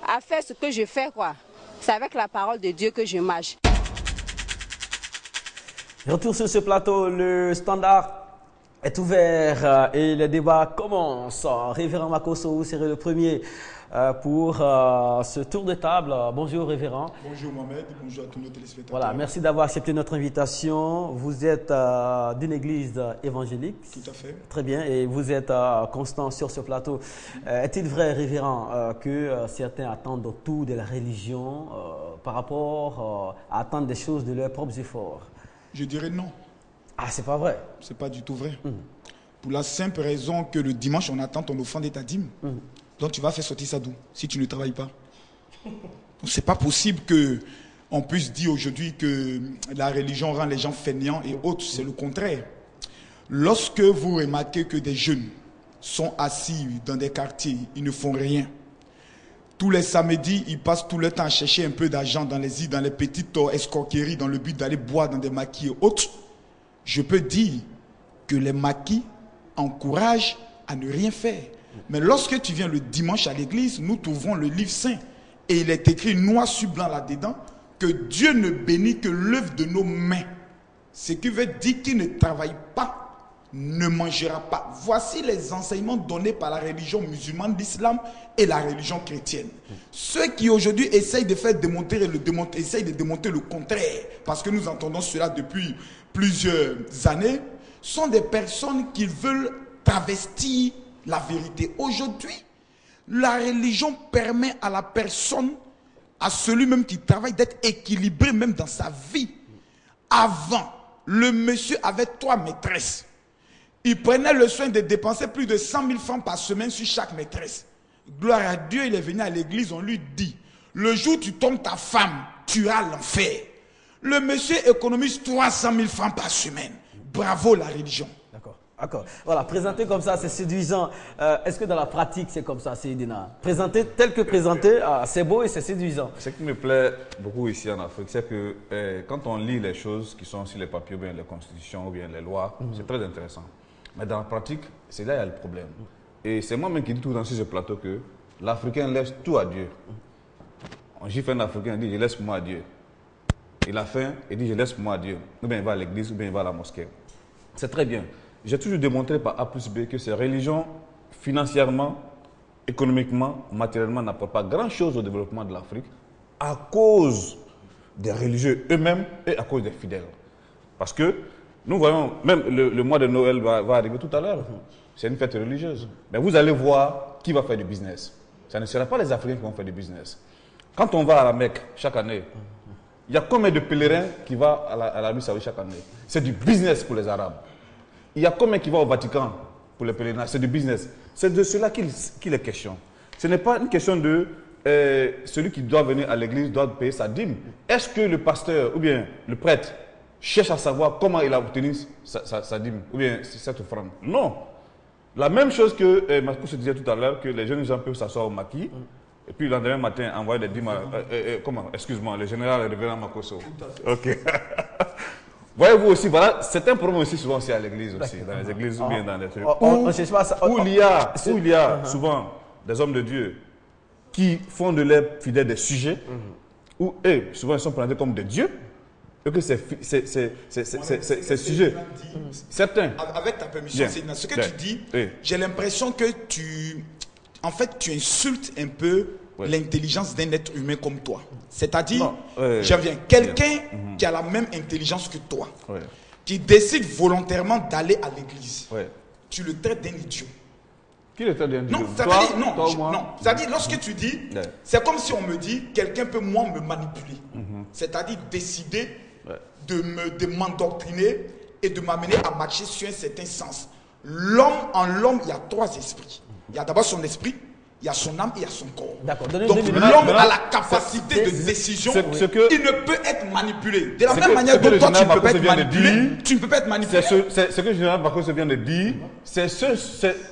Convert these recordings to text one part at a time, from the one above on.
À faire ce que je fais, quoi. C'est avec la parole de Dieu que je marche. Retour sur ce plateau, le standard est ouvert et le débat commence. Révérend Makosso, vous serez le premier pour ce tour de table. Bonjour Révérend. Bonjour Mohamed, bonjour à tous nos téléspectateurs. Voilà, merci d'avoir accepté notre invitation. Vous êtes d'une église évangélique. Tout à fait. Très bien, et vous êtes constant sur ce plateau. Est-il vrai, Révérend, que certains attendent tout de la religion par rapport à attendre des choses de leurs propres efforts? Je dirais non. Ah, c'est pas vrai? C'est pas du tout vrai. Pour la simple raison que le dimanche, on attend ton offrande et ta dîme. Donc tu vas faire sortir ça d'où si tu ne travailles pas? C'est pas possible que on puisse dire aujourd'hui que la religion rend les gens fainéants et autres. C'est le contraire. Lorsque vous remarquez que des jeunes sont assis dans des quartiers, ils ne font rien. Tous les samedis, ils passent tout le temps à chercher un peu d'argent dans les îles, dans les petites escroqueries, dans le but d'aller boire dans des maquis et autres. Je peux dire que les maquis encouragent à ne rien faire. Mais lorsque tu viens le dimanche à l'église, nous trouvons le livre saint. Et il est écrit noir sur blanc là-dedans que Dieu ne bénit que l'œuvre de nos mains. Ce qui veut dire qu'il ne travaille pas, ne mangera pas. Voici les enseignements donnés par la religion musulmane d'islam et la religion chrétienne. Ceux qui aujourd'hui essayent de faire démontrer essayent de démontrer le contraire, parce que nous entendons cela depuis plusieurs années, sont des personnes qui veulent travestir la vérité. Aujourd'hui, la religion permet à la personne, à celui même qui travaille, d'être équilibré même dans sa vie. Avant, le monsieur avait 3 maîtresses. Il prenait le soin de dépenser plus de 100 000 francs par semaine sur chaque maîtresse. Gloire à Dieu, il est venu à l'église, on lui dit, le jour où tu tombes ta femme, tu as l'enfer. Le monsieur économise 300 000 francs par semaine. Bravo la religion. D'accord. Voilà, présenter comme ça, c'est séduisant. Est-ce que dans la pratique, c'est comme ça, Seydina? Présenter tel que présenté, c'est beau et c'est séduisant. Ce qui me plaît beaucoup ici en Afrique, c'est que quand on lit les choses qui sont sur les papiers, ou bien les constitutions, ou bien les lois, c'est très intéressant. Mais dans la pratique, c'est là qu'il y a le problème. Et c'est moi-même qui dis tout le temps sur ce plateau que l'Africain laisse tout à Dieu. On gifle un Africain, il dit « je laisse moi à Dieu ». Il a faim, il dit « je laisse moi à Dieu ». Ou bien il va à l'église, ou bien il va à la mosquée. C'est très bien. J'ai toujours démontré par A plus B que ces religions, financièrement, économiquement, matériellement, n'apportent pas grand-chose au développement de l'Afrique à cause des religieux eux-mêmes et à cause des fidèles. Parce que nous voyons, même le mois de Noël va arriver tout à l'heure. C'est une fête religieuse. Mais vous allez voir qui va faire du business. Ce ne sera pas les Africains qui vont faire du business. Quand on va à la Mecque chaque année, il y a combien de pèlerins qui vont à l'Arabie Saoudite chaque année? C'est du business pour les Arabes. Il y a combien qui vont au Vatican pour les pèlerinages? C'est du business. C'est de cela qu'il est question. Ce n'est pas une question de celui qui doit venir à l'église doit payer sa dîme. Est-ce que le pasteur ou bien le prêtre cherche à savoir comment il a obtenu sa dîme ou bien cette offrande? Non. La même chose que Marco se disait tout à l'heure, que les jeunes gens peuvent s'asseoir au maquis et puis le lendemain matin envoyer des dîmes excuse-moi, le général révérend Makosso. Ok. Voyez-vous aussi, voilà, c'est un problème aussi souvent aussi à l'église aussi, dans les églises ou bien dans les trucs. Où il y a souvent des hommes de Dieu qui font de leurs fidèles des sujets, où eux, souvent ils sont présentés comme des dieux, et que ces sujets, certains. Avec ta permission, c'est ce que tu dis, j'ai l'impression que tu insultes un peu l'intelligence d'un être humain comme toi. C'est-à-dire, quelqu'un qui a la même intelligence que toi, qui décide volontairement d'aller à l'église, tu le traites d'un idiot. Qui le traite d'un idiot? Non, c'est-à-dire, lorsque tu dis, c'est comme si on me dit, quelqu'un peut moi me manipuler. C'est-à-dire décider de m'endoctriner et de m'amener à marcher sur un certain sens. En l'homme, il y a 3 esprits. Il y a d'abord son esprit, il y a son âme et il y a son corps. Donc l'homme a la capacité de décision, il ne peut être manipulé. De la même manière dont toi tu ne peux pas être manipulé, tu ne peux pas être manipulé. C'est ce que le général Makosso vient de dire, c'est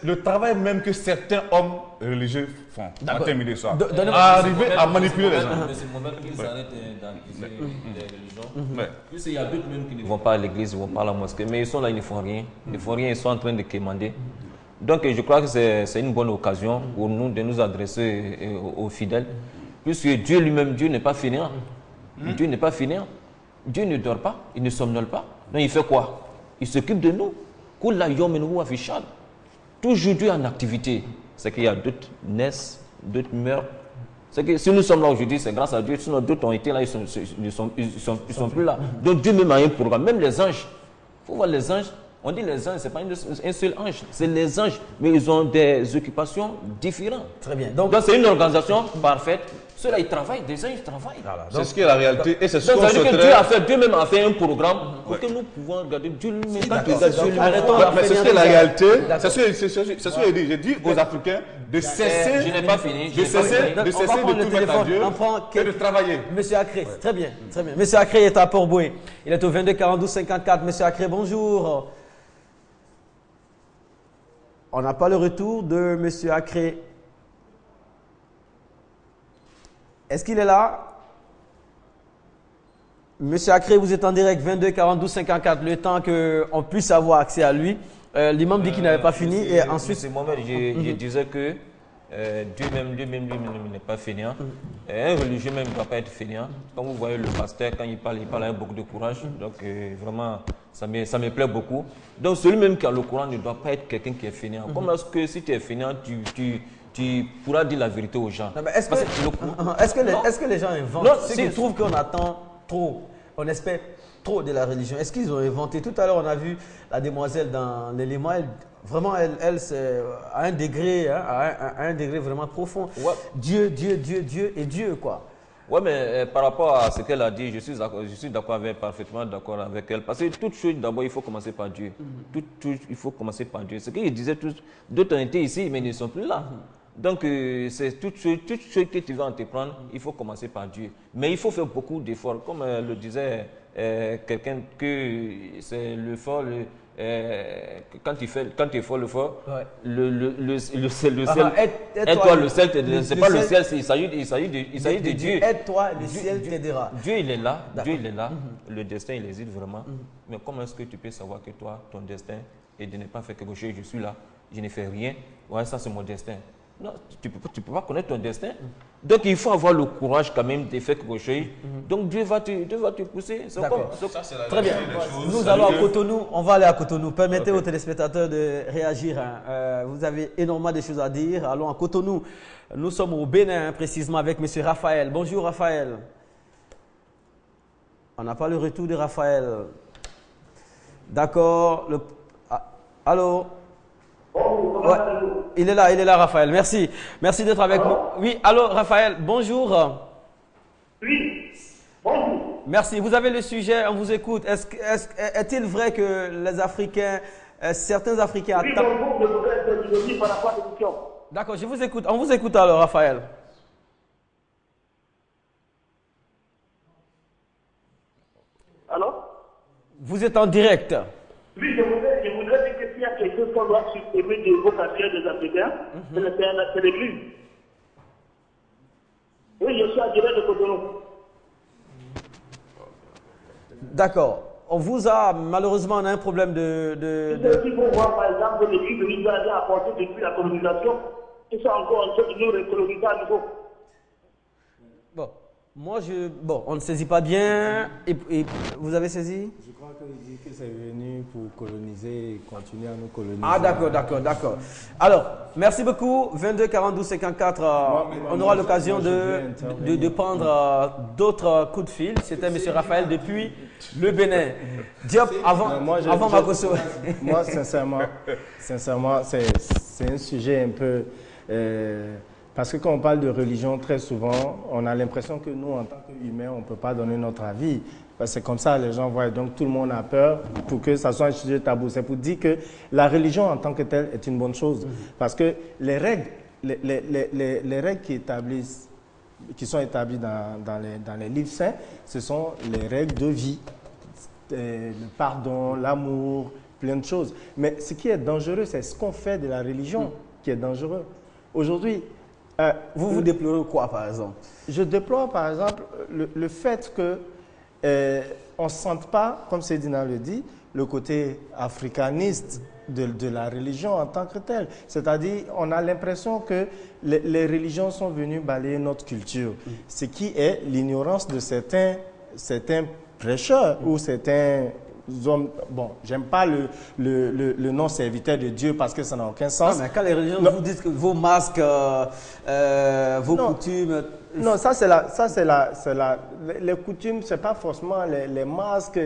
le travail même que certains hommes religieux font. Matin, midi, soir. Arriver à manipuler les gens. C'est le moment qu'ils s'arrêtent dans les religions. Il y a d'autres même qui ne vont pas à l'église, ils ne vont pas à la mosquée, mais ils sont là, ils ne font rien. Ils ne font rien, ils sont en train de quémander. Donc je crois que c'est une bonne occasion pour nous de nous adresser aux fidèles, puisque Dieu lui-même, Dieu n'est pas fainéant. Dieu n'est pas fainéant. Dieu ne dort pas, il ne somnole pas. Donc il fait quoi? Il s'occupe de nous. Toujours Dieu en activité. C'est qu'il y a d'autres naissent, d'autres meurent. C'est que si nous sommes là aujourd'hui, c'est grâce à Dieu. Sinon d'autres ont été là, ils ne sont plus là. Donc Dieu même a un programme. Même les anges. Il faut voir les anges. On dit les anges, ce n'est pas un seul ange. C'est les anges. Mais ils ont des occupations différentes. Très bien. Donc c'est une organisation parfaite. Ceux-là, ils travaillent. Des anges, ils travaillent. Voilà, c'est ce qui est la réalité. Et c'est ce qu'on souhaiterait. Dieu même a fait un programme pour que nous pouvons regarder Dieu lui-même. Mais c'est ce qui est la réalité. C'est ce que je dis. Je dis aux Africains de cesser. Je n'ai pas fini. De cesser de tout mettre à Dieu et de travailler. Monsieur Acré, très bien, très bien. Monsieur Acré est à Port-Boué. Il est au 22 42 54. Monsieur Acré, bonjour. On n'a pas le retour de Monsieur Acré. Est-ce qu'il est là? Monsieur Acré, vous êtes en direct, 22 42 54, le temps qu'on puisse avoir accès à lui. L'imam dit qu'il n'avait pas fini et ensuite... C'est moi-même, je disais que Dieu même n'est pas fainéant. Un religieux même ne doit pas être fainéant. Quand vous voyez le pasteur, quand il parle avec beaucoup de courage. Donc vraiment, ça me plaît beaucoup. Donc celui même qui a le courage ne doit pas être quelqu'un qui est fainéant. Comment est-ce que si tu es fainéant, tu pourras dire la vérité aux gens? Est-ce que les gens inventent? Non, c'est qu'ils trouvent qu'on attend trop, on espère trop de la religion. Est-ce qu'ils ont inventé? Tout à l'heure, on a vu la demoiselle dans l'élément, elle c'est à un degré, hein, à un degré vraiment profond. Ouais. Dieu et Dieu, quoi. Oui, mais par rapport à ce qu'elle a dit, je suis parfaitement d'accord avec elle. Parce que toute chose, d'abord, il faut commencer par Dieu. Il faut commencer par Dieu. Ce qu'ils disaient tous, d'autres ont été ici, mais ils ne sont plus là. Donc, c'est toute chose que tu vas entreprendre, il faut commencer par Dieu. Mais il faut faire beaucoup d'efforts. Comme le disait quelqu'un, que c'est l'effort, quand tu fais l'effort, ouais. le ciel, aide-toi, le ciel t'aidera. C'est pas le ciel, il s'agit de Dieu. Aide-toi, le ciel t'aidera. Dieu, il est là, le destin, il hésite vraiment. Mais comment est-ce que tu peux savoir que toi, ton destin, est de ne pas faire quelque chose, je suis là, je ne fais rien, ouais, ça c'est mon destin. Non, tu peux pas connaître ton destin. Donc, il faut avoir le courage quand même de faire quelque chose. Donc, Dieu va te pousser. Très bien. Nous allons à Cotonou. On va aller à Cotonou. Permettez aux téléspectateurs de réagir. Vous avez énormément de choses à dire. Allons à Cotonou. Nous sommes au Bénin, précisément, avec M. Raphaël. Bonjour, Raphaël. On n'a pas le retour de Raphaël. D'accord. Allô? Ouais. Il est là, Raphaël. Merci d'être avec nous. Oui, allô, Raphaël, bonjour. Oui, bonjour. Merci. Vous avez le sujet, on vous écoute. Est-il vrai que les Africains, certains Africains attendent... Oui, bonjour, je voudrais par rapport à l'émission. D'accord, je vous écoute. On vous écoute alors, Raphaël. Allô? Vous êtes en direct. Oui, je voudrais dire que s'il y a quelque chose qu'on doit supprimer des vocations des Africains, c'est l'Église. Oui, je suis en direct de Cotonou. D'accord. On vous a, malheureusement, on a un problème de... Si vous voyez, par exemple, l'Église de l'Israël a apporté depuis la colonisation, ils sont encore en train de nous recoloniser à nouveau. Bon, on ne saisit pas bien. Et vous avez saisi? Je crois qu'il dit que c'est venu pour coloniser et continuer à nous coloniser. Ah, d'accord. Alors, merci beaucoup. 22 42 54. On aura l'occasion de prendre d'autres coups de fil. C'était M. Raphaël depuis le Bénin. Diop, avant Makosso. Moi, sincèrement, c'est un sujet un peu... parce que quand on parle de religion, très souvent, on a l'impression que nous, en tant qu'humains, on ne peut pas donner notre avis. Parce que c'est comme ça, les gens voient. Donc, tout le monde a peur pour que ça soit un sujet tabou. C'est pour dire que la religion, en tant que telle, est une bonne chose. Parce que les règles, les règles qui sont établies dans les livres saints, ce sont les règles de vie. Le pardon, l'amour, plein de choses. Mais ce qui est dangereux, c'est ce qu'on fait de la religion qui est dangereux. Aujourd'hui, vous déplorez quoi, par exemple? Je déplore, par exemple, le fait qu'on ne se sente pas, comme Sédina le dit, le côté africaniste de la religion en tant que telle. C'est-à-dire, on a l'impression que les religions sont venues balayer notre culture, ce qui est l'ignorance de certains prêcheurs ou certains hommes. Bon, j'aime pas le nom serviteur de Dieu parce que ça n'a aucun sens. Non, mais quand les religions vous disent que vos masques, vos coutumes... Non, les coutumes, c'est pas forcément les masques.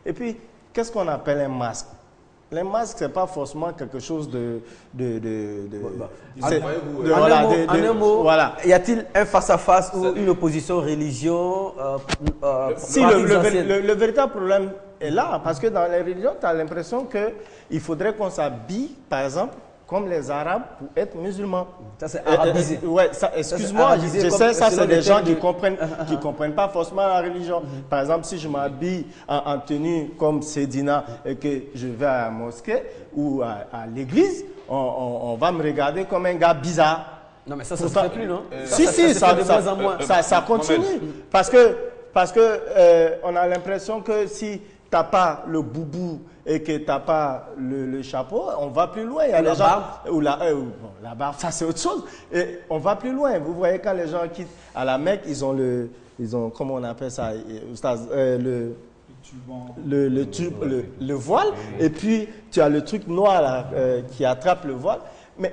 Et puis, qu'est-ce qu'on appelle un masque? Les masques, c'est pas forcément quelque chose En un mot, voilà. Y a-t-il un face-à-face ou une opposition religion Si, le véritable problème est là, parce que dans les religions, tu as l'impression qu'il faudrait qu'on s'habille, par exemple, comme les Arabes pour être musulmans. Ça, c'est arabisé. Ouais, excuse-moi, je sais, ça, c'est des gens qui comprennent pas forcément la religion. Par exemple, si je m'habille en tenue comme Sedina et que je vais à la mosquée ou à l'église, on va me regarder comme un gars bizarre. Non, mais ça ne se fait plus, non? Ça continue. Parce que on a l'impression que si tu n'as pas le boubou et que tu n'as pas le chapeau, on va plus loin. Il y a la barbe. La barbe, ça c'est autre chose. Et on va plus loin. Vous voyez, quand les gens quittent à la Mecque, ils ont comment on appelle ça, le voile. Et puis, tu as le truc noir là, qui attrape le voile. Mais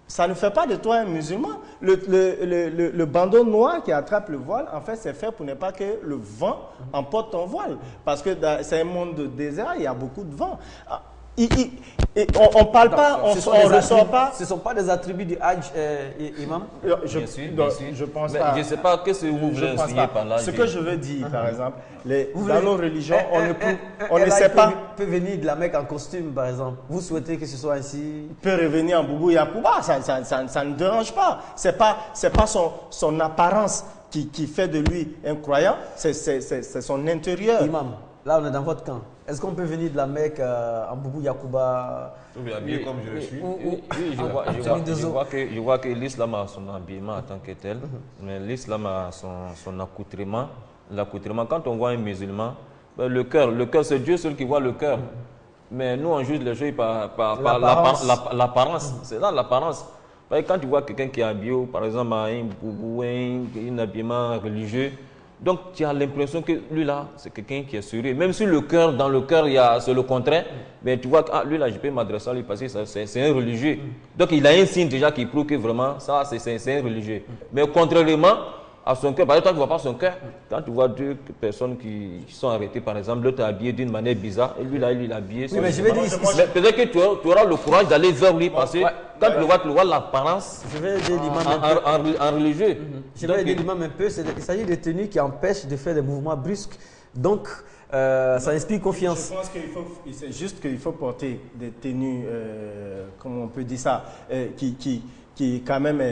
ça ne fait pas de toi un musulman. Le bandeau noir qui attrape le voile, en fait, c'est fait pour ne pas que le vent emporte ton voile. Parce que c'est un monde de désert, il y a beaucoup de vent. On ne parle pas, on ne ressort pas. Ce ne sont pas des attributs du Hajj, imam? Je pense pas. Je ne sais pas qu'est-ce que vous voulez enseigner par là. Ce que je veux dire, par exemple, dans nos religions, on ne sait pas. Peut venir de la Mecque en costume, par exemple. Vous souhaitez que ce soit ainsi? Il peut revenir en Boubou Yakouba, ça ne dérange pas. C'est pas son apparence qui fait de lui un croyant, c'est son intérieur. Imam, là on est dans votre camp. Est-ce qu'on peut venir de la Mecque en Boubou Yakouba? Habillé comme je le suis. Oui, je vois que l'islam a son habillement en tant que tel, mais l'islam a son accoutrement. L'accoutrement, quand on voit un musulman, le cœur, c'est Dieu seul qui voit le cœur. Mais nous, on juge les choses par l'apparence. C'est là l'apparence. Quand tu vois quelqu'un qui est habillé, par exemple, un boubou, un habillement religieux, donc tu as l'impression que lui là, c'est quelqu'un qui est sérieux. Même si dans le cœur, c'est le contraire, mais tu vois que lui là, je peux m'adresser à lui parce que c'est un religieux. Donc il a un signe déjà qui prouve que vraiment, ça, c'est un religieux. Mais contrairement à son cœur, par exemple, tu ne vois pas son cœur. Quand tu vois deux personnes qui sont arrêtées, par exemple, l'autre est habillé d'une manière bizarre, et lui là, il est habillé. Oui, mais je vais dire, peut-être que tu auras le courage d'aller vers lui parce que quand tu vois l'apparence en religieux. Je vais aider l'imam un peu. Il s'agit de tenues qui empêchent de faire des mouvements brusques. Donc, ça inspire confiance. Je pense c'est juste qu'il faut porter des tenues, comment on peut dire ça, qui quand même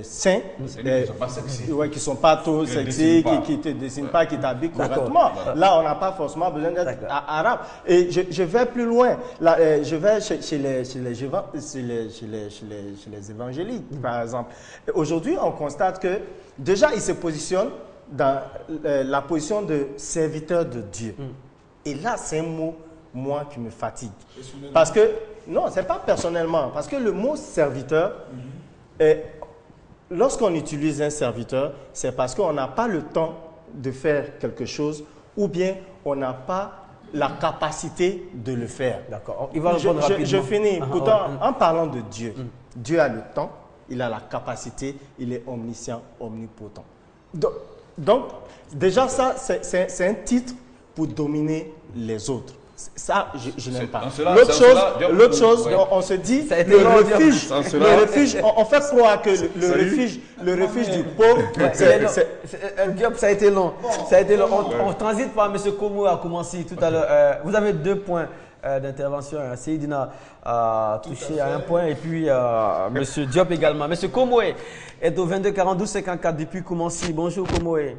sains, qui ne sont pas sexy. Ouais, qui ne sont pas trop sexy, qui ne te dessinent pas, qui t'habillent correctement. Là, on n'a pas forcément besoin d'être arabe. Et je vais plus loin. Là, je vais chez les évangéliques, par exemple. Aujourd'hui, on constate que déjà, ils se positionnent dans la position de serviteur de Dieu. Et là, c'est un mot, moi, qui me fatigue. Parce que non, ce n'est pas personnellement. Parce que le mot serviteur, lorsqu'on utilise un serviteur, c'est parce qu'on n'a pas le temps de faire quelque chose ou bien on n'a pas la capacité de le faire. D'accord. Il va répondre rapidement. Je finis. Pourtant, en parlant de Dieu, Dieu a le temps, il a la capacité, il est omniscient, omnipotent. Donc déjà, ça, c'est un titre pour dominer les autres. Ça, je n'aime pas. L'autre chose, on se dit, le refuge, on fait croire que le refuge du pauvre, ça a été long. On transite par M. Komo à commencer tout à l'heure. Vous avez 2 points d'intervention. Seydina a touché à un point et puis M. Diop également. M. Komoé est au 22 42 54 depuis Koumansi. Bonjour Komoé.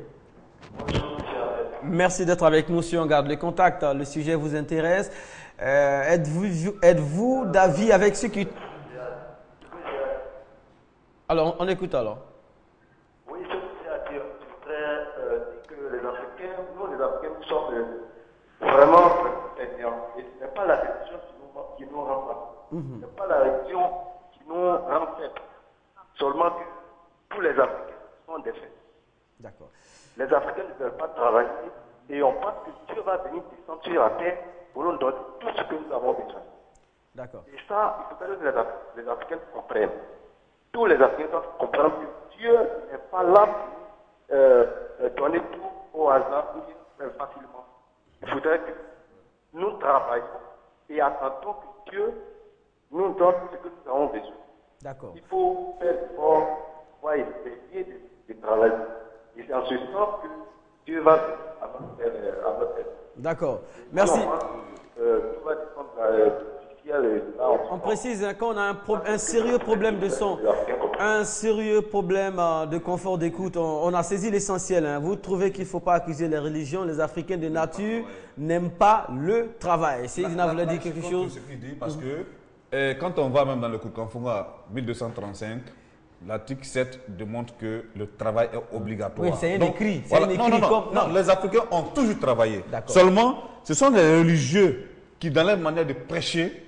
Merci d'être avec nous sur On Garde les Contacts. Le sujet vous intéresse. Êtes-vous d'avis avec ceux qui... Alors, on écoute alors. Oui, je voudrais dire que les Africains, nous les Africains, nous sommes vraiment ignorants. Et ce n'est pas la religion qui nous rend pas. Ce n'est pas la religion qui nous rend faibles. Seulement que tous les Africains sont des faits. D'accord. Les Africains ne veulent pas travailler et on pense que Dieu va venir descendre sur la terre pour nous donner tout ce que nous avons besoin. D'accord. Et ça, il faut que les Africains comprennent. Tous les Africains doivent comprendre que Dieu n'est pas là pour donner tout au hasard ou bien facilement. Il faudrait que nous travaillions et attendons que Dieu nous donne ce que nous avons besoin. D'accord. Il faut faire l'effort, pour essayer de travailler. Et c'est en ce sens que Dieu va à notre aide. D'accord. Merci. Tout va dépendre du ciel. On précise hein, qu'on a un sérieux problème de son, un sérieux problème de confort d'écoute. On a saisi l'essentiel. Hein. Vous trouvez qu'il ne faut pas accuser les religions. Les Africains de nature n'aiment pas le travail. Seydina voulait dire quelque chose. Ce qu'il dit, parce que quand on va même dans le Kokanfunga 1235, l'article 7 démontre que le travail est obligatoire. Oui, c'est un écrit. Voilà. Non, les Africains ont toujours travaillé. Seulement, ce sont les religieux qui, dans leur manière de prêcher,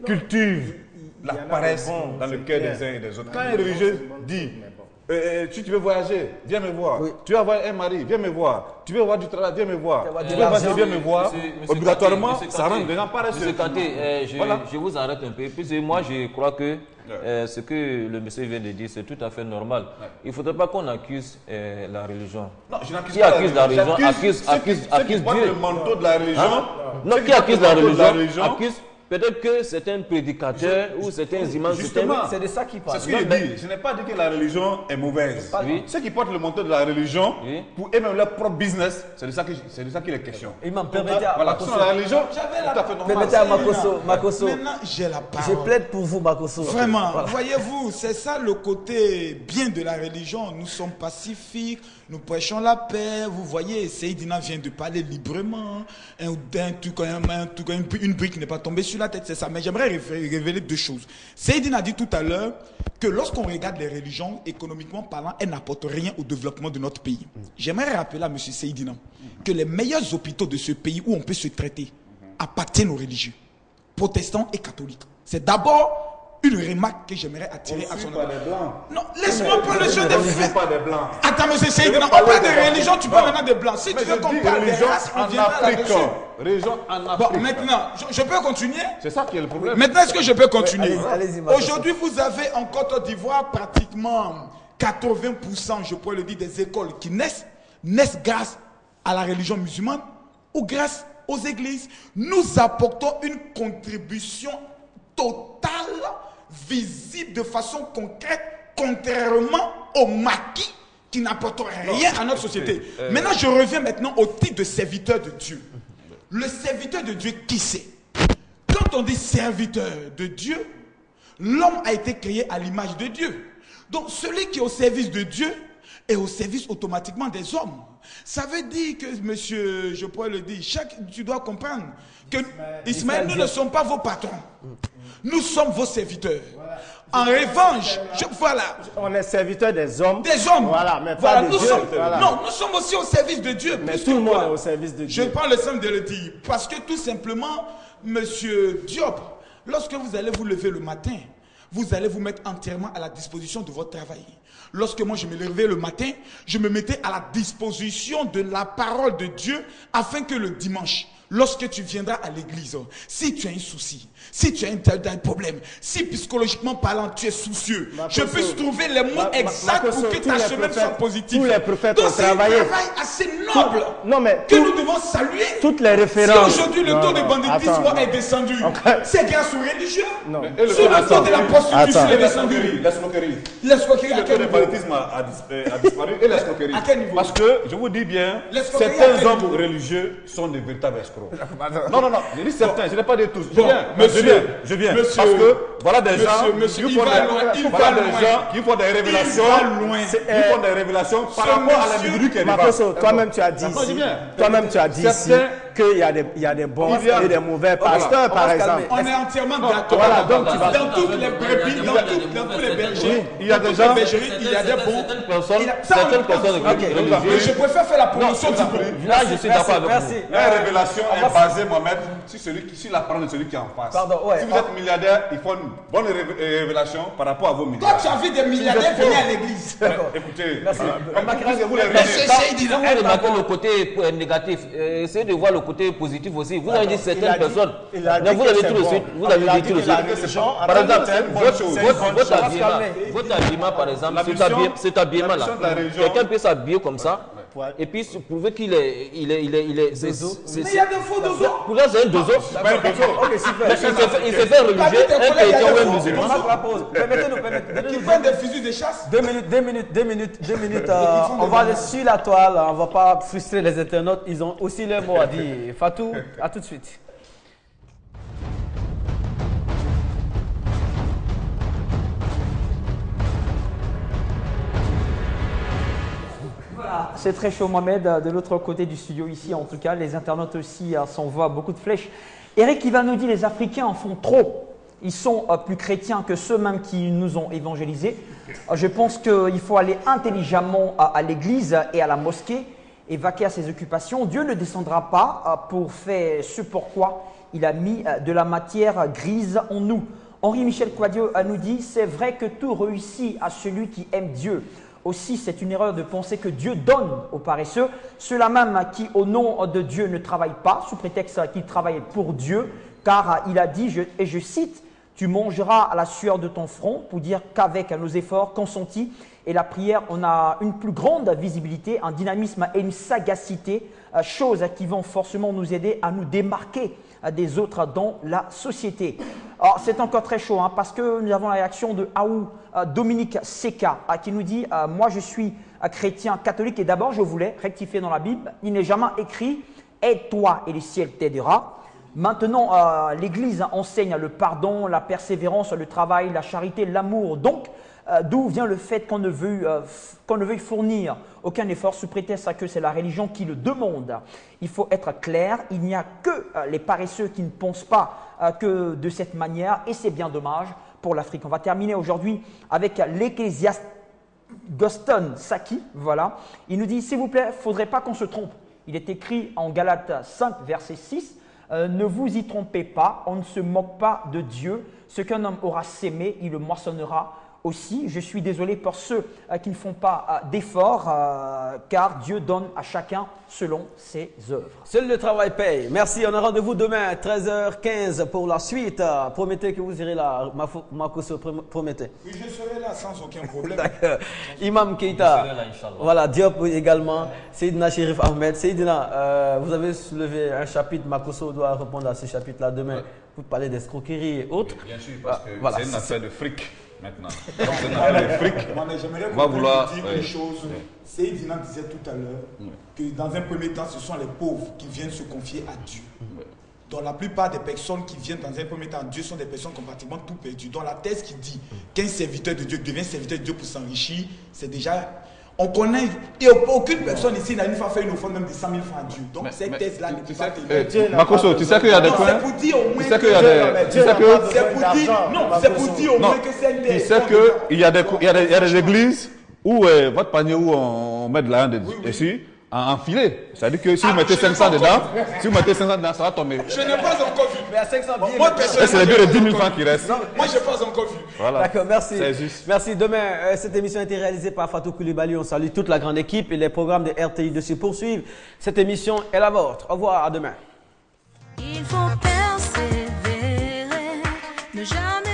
cultivent la paresse dans le cœur des uns et des autres. Quand un religieux dit, si tu veux voyager, viens me voir. Oui. Tu veux avoir un mari, viens me voir. Tu veux avoir du travail, viens me voir. Tu veux voyager, viens me voir. Obligatoirement, ça rend des gens paresseux. Monsieur Kanté, je vous arrête un peu. Puisque moi, je crois que ce que le monsieur vient de dire, c'est tout à fait normal. Il ne faudrait pas qu'on accuse la religion. Non, je n'accuse qui pas accuse la religion accuse Dieu. Le manteau de la religion. Non, qui accuse la religion accuse. Peut-être que c'est un prédicateur ou c'est un imam. C'est de ça qu'il parle. C'est ce qu'il dit. Je n'ai pas dit que la religion est mauvaise. Oui. Ceux qui portent le manteau de la religion, pour eux-même leur propre business, c'est de ça qu'il est question. Imam, permettez à Makosso. La religion, tout à fait normal. Permettez à Makosso. Maintenant, j'ai la parole. Je plaide pour vous, Makosso. Vraiment, voyez-vous, c'est ça le côté bien de la religion. Nous sommes pacifiques, nous prêchons la paix. Vous voyez, Seydina vient de parler librement. Une brique n'est pas tombée sur la tête, c'est ça. Mais j'aimerais révéler deux choses. Seydina a dit tout à l'heure que lorsqu'on regarde les religions, économiquement parlant, elles n'apportent rien au développement de notre pays. J'aimerais rappeler à M. Seydina que les meilleurs hôpitaux de ce pays où on peut se traiter appartiennent aux religieux, protestants et catholiques. C'est d'abord une remarque que j'aimerais attirer à son égard. Non, laisse-moi prendre le jeu des faits. Attends, monsieur Seydina, on parle de religion, tu parles maintenant des blancs. Si tu veux qu'on parle des races, on viendra là-dessus. Religion en Afrique. Bon, maintenant, je peux continuer? C'est ça qui est le problème. Maintenant, est-ce que je peux continuer? Allez-y, Aujourd'hui, vous avez en Côte d'Ivoire pratiquement 80%, je pourrais le dire, des écoles qui naissent grâce à la religion musulmane ou grâce aux églises. Nous apportons une contribution totale, visible de façon concrète, contrairement aux maquis qui n'apportent rien à notre société. Maintenant, je reviens maintenant au titre de serviteur de Dieu. Le serviteur de Dieu, qui c'est? Quand on dit serviteur de Dieu, l'homme a été créé à l'image de Dieu. Donc, celui qui est au service de Dieu est au service automatiquement des hommes. Ça veut dire que, monsieur, je pourrais le dire, tu dois comprendre que Ismaël, nous ne sommes pas vos patrons. Nous sommes vos serviteurs. Voilà. En revanche, on est serviteurs des hommes. Des hommes. Voilà, mais pas de Dieu. Non, nous sommes aussi au service de Dieu. Mais tout le monde est au service de Dieu. Je prends le simple de le dire. Parce que tout simplement, monsieur Diop, lorsque vous allez vous lever le matin, vous allez vous mettre entièrement à la disposition de votre travail. Lorsque moi je me levais le matin, je me mettais à la disposition de la parole de Dieu afin que le dimanche, lorsque tu viendras à l'église, si tu as un souci, si tu as un problème, si psychologiquement parlant tu es soucieux, je puisse trouver les mots exacts pour que ta semaine soit positive. Tous les prophètes ont Donc travaillé. c'est un travail assez noble que nous devons saluer. Toutes les références. Si aujourd'hui le taux de banditisme est descendu, c'est grâce aux religieux. Si le taux de la prostitution est descendu, l'escroquerie, le taux de banditisme a disparu et l'escroquerie. Parce que, je vous dis bien, certains hommes religieux sont des véritables escrocs. Non, je dis certains, je n'ai pas dit tous. Je viens. Parce que voilà des gens qui font des révélations. Qui font des révélations par rapport à l'individu qui est devant. Toi-même tu as dit ici. qu'il y a des bons et des mauvais pasteurs, par exemple. On est entièrement d'accord. Voilà, donc tu vas... Dans toutes les brebis, dans tous les bergers, il y a des gens... il y a des bons. Certaines personnes Mais je préfère faire la promotion du bon. Là, je suis d'accord avec vous. La révélation est basée, Mohamed, sur la parole de celui qui est en face. Si vous êtes milliardaire, il faut une bonne révélation par rapport à vos milliards. Toi, tu as vu des milliardaires venir à l'église. Écoutez, Vous remarquez le côté négatif. Essayez de voir le côté positif aussi. Vous avez dit certaines personnes. Vous avez tout de suite. Vous avez dit tout de suite. Par exemple, votre habillement, par exemple, cet habillement-là. Quelqu'un peut s'habiller comme ça. Et puis prouver qu'il est. Mais il y a des faux dozo. Pour là, c'est un dozo. Il s'est fait religieux, un chrétien ou un musulman. Permettez-nous. Qui prennent des fusils de chasse. 2 minutes. On va aller sur la toile. On ne va pas frustrer les internautes. Ils ont aussi leur mot à dire. Fatou, à tout de suite. C'est très chaud, Mohamed. De l'autre côté du studio ici, en tout cas, les internautes aussi s'envoient beaucoup de flèches. Eric, il va nous dire les Africains en font trop. Ils sont plus chrétiens que ceux même qui nous ont évangélisés. Je pense qu'il faut aller intelligemment à l'église et à la mosquée et vaquer à ses occupations. Dieu ne descendra pas pour faire ce pourquoi il a mis de la matière grise en nous. Henri-Michel Quadio nous dit « C'est vrai que tout réussit à celui qui aime Dieu ». Aussi, c'est une erreur de penser que Dieu donne aux paresseux, ceux-là même qui, au nom de Dieu, ne travaillent pas, sous prétexte qu'ils travaillent pour Dieu, car il a dit, et je cite, « Tu mangeras à la sueur de ton front », pour dire qu'avec nos efforts consentis et la prière, on a une plus grande visibilité, un dynamisme et une sagacité, choses qui vont forcément nous aider à nous démarquer des autres dans la société. Alors, c'est encore très chaud parce que nous avons la réaction de Aou Dominique Seka qui nous dit moi je suis chrétien catholique et d'abord je voulais rectifier dans la Bible, il n'est jamais écrit aide-toi et le ciel t'aidera. Maintenant, l'Église enseigne le pardon, la persévérance, le travail, la charité, l'amour. Donc, d'où vient le fait qu'on ne veuille fournir aucun effort sous prétexte que c'est la religion qui le demande. Il faut être clair, il n'y a que les paresseux qui ne pensent pas que de cette manière et c'est bien dommage pour l'Afrique. On va terminer aujourd'hui avec l'ecclésiaste Guston Saki. Voilà. Il nous dit, s'il vous plaît, il ne faudrait pas qu'on se trompe. Il est écrit en Galates 5, verset 6. Ne vous y trompez pas, on ne se moque pas de Dieu. Ce qu'un homme aura sémé, il le moissonnera aussi. Je suis désolé pour ceux qui ne font pas d'efforts, car Dieu donne à chacun selon ses œuvres. Seul le travail paye. Merci, on a rendez-vous demain à 13h15 pour la suite. Promettez que vous irez là, Makosso, promettez. Oui, je serai là sans aucun problème. D'accord. Imam Keita, voilà, Diop également, Seydina Chérif Ahmed. Seydina, vous avez soulevé un chapitre, Makosso doit répondre à ce chapitre-là demain. Vous parlez d'escroquerie et autres. Bien sûr, parce que voilà, c'est une affaire de fric. Maintenant. J'aimerais vous dire une chose. Seydina disait tout à l'heure que dans un premier temps, ce sont les pauvres qui viennent se confier à Dieu. Donc la plupart des personnes qui viennent dans un premier temps à Dieu sont des personnes qui ont pratiquement tout perdu. Donc la thèse qui dit qu'un serviteur de Dieu devient serviteur de Dieu pour s'enrichir, c'est déjà... On connaît, et aucune personne ici n'a une fois fait une offrande même de 100 000 francs à Dieu. Donc cette thèse-là ne peut pas tenir. Makosso, tu sais qu'il y a des points. C'est pour dire au moins que... C'est pour dire au moins que c'est une thèse. Tu sais qu'il y a des églises où votre panier où on met de l'argent dessus, en filet. C'est-à-dire que si vous mettez 500 dedans, ça va tomber. Je n'ai pas encore vu. Mais à 500 billets, moi, personnellement, c'est les 10 000 francs qui restent. Moi, je n'ai pas encore vu. Voilà. D'accord, merci. C'est juste. Merci. Demain, cette émission a été réalisée par Fatou Koulibaly. On salue toute la grande équipe et les programmes de RTI de se poursuivent. Cette émission est la vôtre. Au revoir, à demain. Il faut persévérer, ne jamais